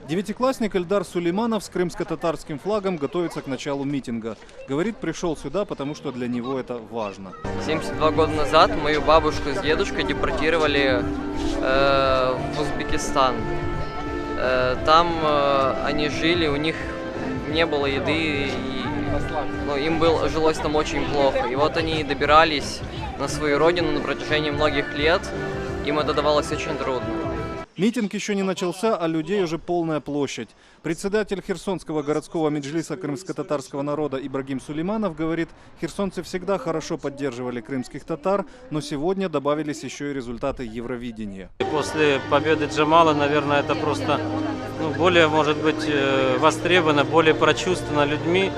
Девятиклассник Эльдар Сулейманов с крымско-татарским флагом готовится к началу митинга. Говорит, пришел сюда, потому что для него это важно. 72 года назад мою бабушку с дедушкой депортировали в Узбекистан. Там они жили, у них не было еды, им жилось там очень плохо. И вот они добирались на свою родину на протяжении многих лет, им это давалось очень трудно. Митинг еще не начался, а людей уже полная площадь. Председатель Херсонского городского меджлиса крымско-татарского народа Ибрагим Сулейманов говорит, херсонцы всегда хорошо поддерживали крымских татар, но сегодня добавились еще и результаты Евровидения. После победы Джамала, наверное, это просто более, может быть, востребовано, более прочувствовано людьми.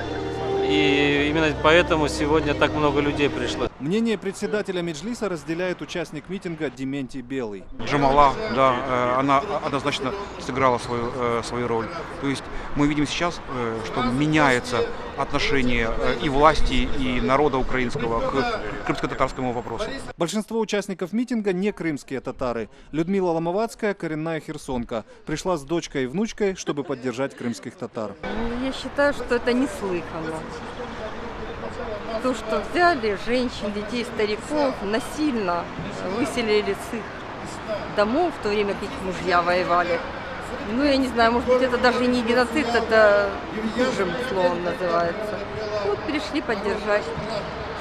И именно поэтому сегодня так много людей пришло. Мнение председателя меджлиса разделяет участник митинга Дементий Белый. Джамала, да, она однозначно сыграла свою роль. То есть мы видим сейчас, что меняется отношение и власти, и народа украинского к крымско-татарскому вопросу. Большинство участников митинга не крымские татары. Людмила Ломовацкая, коренная херсонка, пришла с дочкой и внучкой, чтобы поддержать крымских татар. Я считаю, что это неслыханно. То, что взяли женщин, детей, стариков, насильно выселили с их домов, в то время как их мужья воевали. Ну, я не знаю, может быть, это даже не геноцид, это хужим словом называется. Вот пришли поддержать,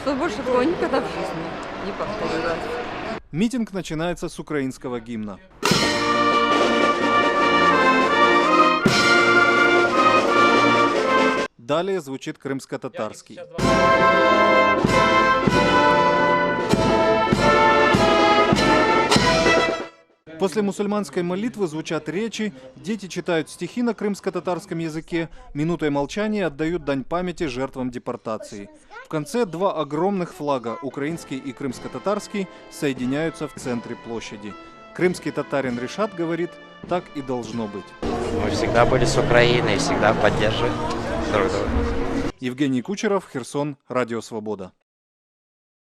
что больше такого никогда в жизни не повторилось. Митинг начинается с украинского гимна. Далее звучит крымско-татарский. После мусульманской молитвы звучат речи, дети читают стихи на крымско-татарском языке, минутой молчания отдают дань памяти жертвам депортации. В конце два огромных флага, украинский и крымско-татарский, соединяются в центре площади. Крымский татарин Ришат говорит, так и должно быть. Мы всегда были с Украиной, всегда поддерживаем друг друга. Евгений Кучеров, Херсон, Радио Свобода.